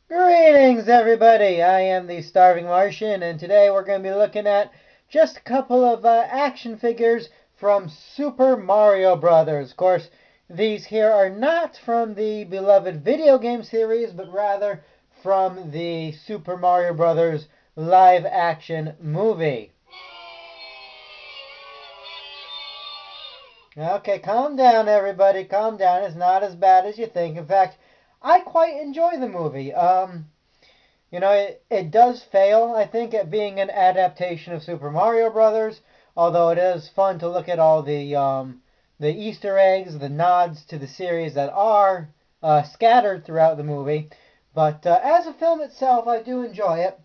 Greetings, everybody! I am the Starving Martian, and today we're going to be looking at just a couple of action figures from Super Mario Brothers. Of course, these here are not from the beloved video game series, but rather from the Super Mario Brothers live action movie. Okay, calm down, everybody. Calm down. It's not as bad as you think. In fact, I quite enjoy the movie. It does fail, I think, at being an adaptation of Super Mario Brothers, although it is fun to look at all the Easter eggs, the nods to the series that are scattered throughout the movie. But as a film itself, I do enjoy it,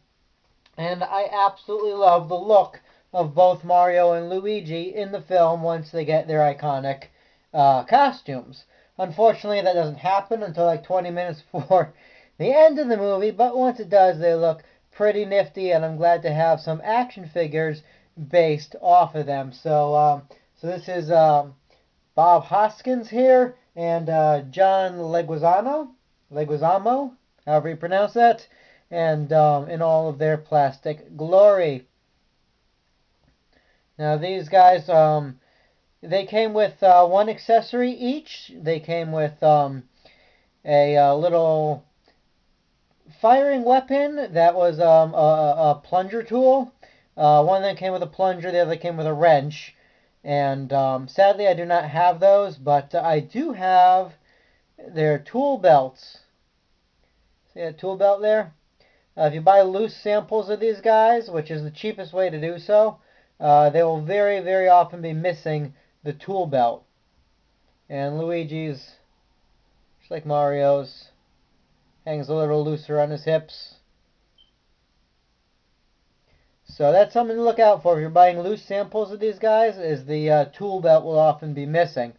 and I absolutely love the look of both Mario and Luigi in the film once they get their iconic costumes. Unfortunately, that doesn't happen until like 20 minutes before the end of the movie, but once it does, they look pretty nifty, and I'm glad to have some action figures based off of them. So this is Bob Hoskins here, and John Leguizamo, however you pronounce that, and in all of their plastic glory. Now these guys, they came with one accessory each. They came with a little firing weapon that was a plunger tool. One of them came with a plunger, the other came with a wrench. And sadly, I do not have those, but I do have their tool belts. See that tool belt there? If you buy loose samples of these guys, which is the cheapest way to do so, they will very, very often be missing the tool belt. And Luigi's, just like Mario's, hangs a little looser on his hips. So that's something to look out for if you're buying loose samples of these guys, is the tool belt will often be missing.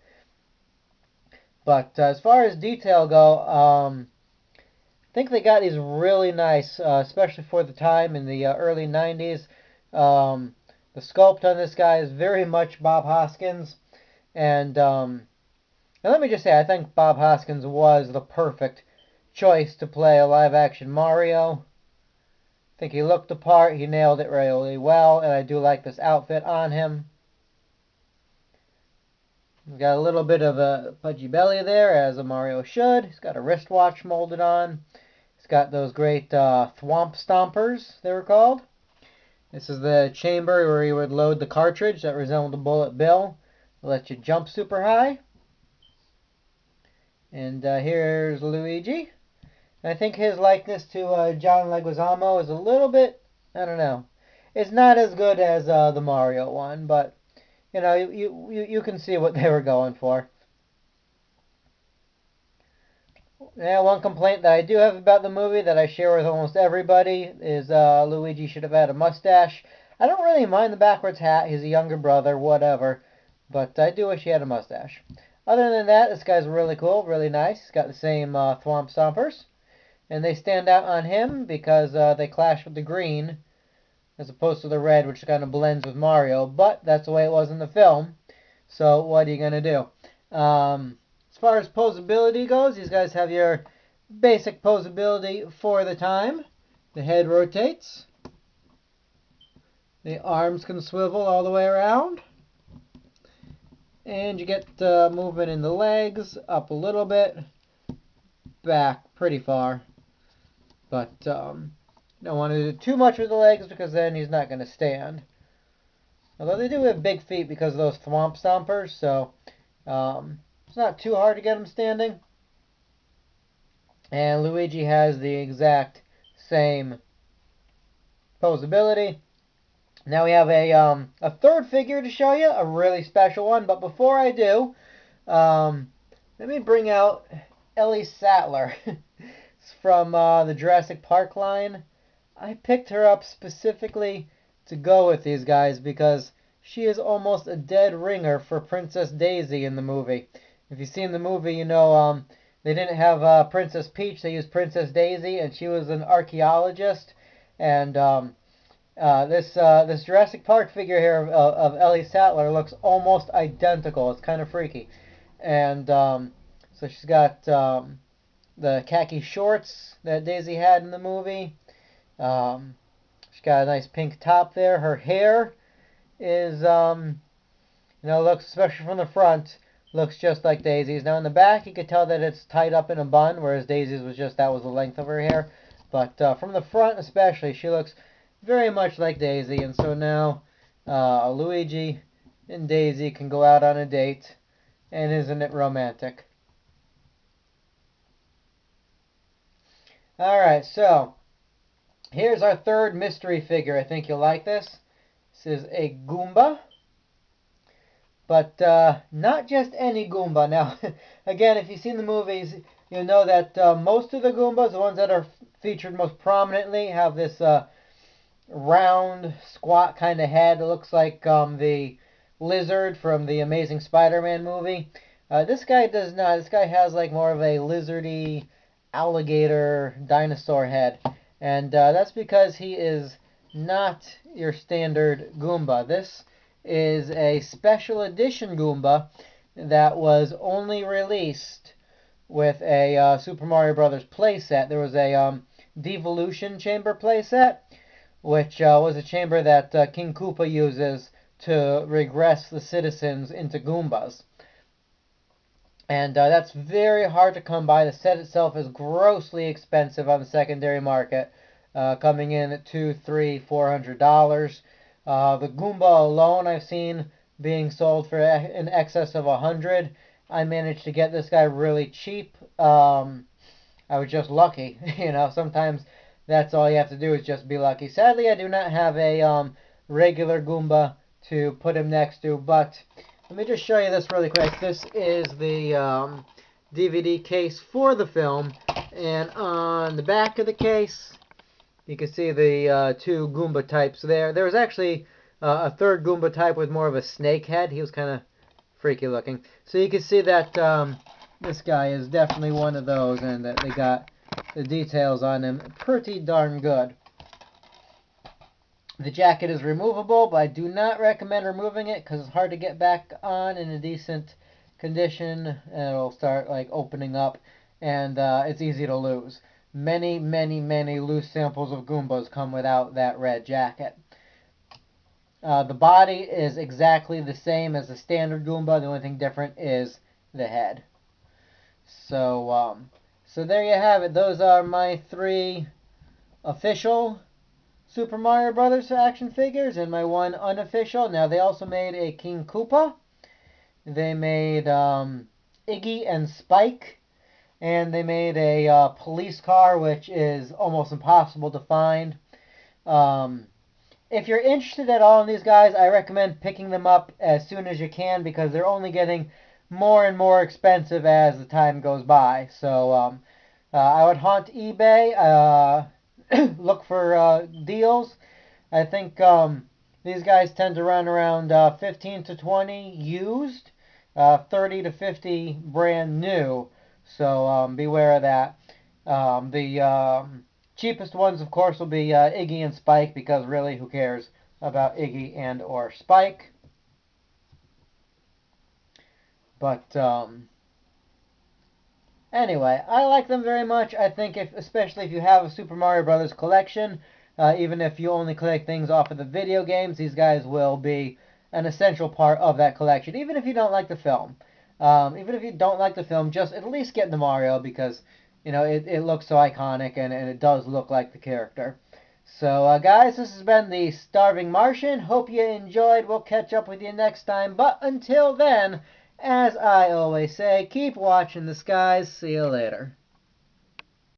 But as far as detail go, I think they got these really nice, especially for the time in the early 90s. The sculpt on this guy is very much Bob Hoskins. And let me just say, I think Bob Hoskins was the perfect choice to play a live-action Mario. I think he looked the part, he nailed it really well, and I do like this outfit on him. He's got a little bit of a pudgy belly there, as a Mario should. He's got a wristwatch molded on. He's got those great thwomp stompers, they were called. This is the chamber where you would load the cartridge that resembled a bullet bill. It'll let you jump super high. And here's Luigi. And I think his likeness to John Leguizamo is a little bit, I don't know. It's not as good as the Mario one, but you can see what they were going for. Yeah, one complaint that I do have about the movie that I share with almost everybody is Luigi should have had a mustache. I don't really mind the backwards hat. He's a younger brother, whatever. But I do wish he had a mustache. Other than that, this guy's really cool, really nice. He's got the same thwomp stompers. And they stand out on him because they clash with the green as opposed to the red, which kind of blends with Mario. But that's the way it was in the film. So what are you going to do? As far as posability goes, these guys have your basic posability for the time. The head rotates. The arms can swivel all the way around. And you get movement in the legs, up a little bit, back pretty far. But don't want to do too much with the legs because then he's not going to stand. Although they do have big feet because of those thwomp stompers, so it's not too hard to get him standing. And Luigi has the exact same posability. Now we have a third figure to show you, a really special one. But before I do, let me bring out Ellie Sattler. It's from the Jurassic Park line. I picked her up specifically to go with these guys because she is almost a dead ringer for Princess Daisy in the movie. If you've seen the movie, you know they didn't have Princess Peach. They used Princess Daisy, and she was an archaeologist. And this Jurassic Park figure here of Ellie Sattler looks almost identical. It's kind of freaky. And so she's got the khaki shorts that Daisy had in the movie. She's got a nice pink top there. Her hair is, looks, especially from the front, looks just like Daisy's. Now in the back, you could tell that it's tied up in a bun, whereas Daisy's was just, that was the length of her hair. But from the front especially, she looks very much like Daisy. And so now Luigi and Daisy can go out on a date. And isn't it romantic? Alright, so here's our third mystery figure. I think you'll like this. This is a Goomba. But not just any Goomba. Now, again, if you've seen the movies, you'll know that most of the Goombas, the ones that are featured most prominently, have this round, squat kind of head. It looks like the lizard from the Amazing Spider-Man movie. This guy does not. This guy has like more of a lizardy, alligator, dinosaur head. And that's because he is not your standard Goomba. This is a special edition Goomba that was only released with a Super Mario Brothers playset. There was a Devolution Chamber playset, which was a chamber that King Koopa uses to regress the citizens into Goombas. And that's very hard to come by. The set itself is grossly expensive on the secondary market, coming in at $200, $300, $400. The Goomba alone I've seen being sold for in excess of $100. I managed to get this guy really cheap. I was just lucky. Sometimes that's all you have to do is just be lucky. Sadly, I do not have a regular Goomba to put him next to, but let me just show you this really quick. This is the DVD case for the film, and on the back of the case, you can see the two Goomba types there. There was actually a third Goomba type with more of a snake head. He was kind of freaky looking. So you can see that this guy is definitely one of those, and that they got the details on him pretty darn good. The jacket is removable, but I do not recommend removing it because it's hard to get back on in a decent condition. It'll start like opening up, and it's easy to lose. Many, many, many loose samples of Goombas come without that red jacket. The body is exactly the same as the standard Goomba. The only thing different is the head. So, so there you have it. Those are my three official Super Mario Brothers action figures and my one unofficial. Now, they also made a King Koopa. They made Iggy and Spike. And they made a police car, which is almost impossible to find. If you're interested at all in these guys, I recommend picking them up as soon as you can because they're only getting more and more expensive as the time goes by. So I would haunt eBay. Look for deals. I think these guys tend to run around 15 to 20 used, 30 to 50 brand new. So beware of that. The cheapest ones, of course, will be Iggy and Spike because really, who cares about Iggy and or Spike? But anyway, I like them very much. I think especially if you have a Super Mario Brothers collection, even if you only collect things off of the video games, these guys will be an essential part of that collection. Even if you don't like the film, just at least get the Mario because it looks so iconic and it does look like the character. So guys, this has been the Starving Martian. Hope you enjoyed. We'll catch up with you next time. But until then, as I always say, keep watching the skies. See you later.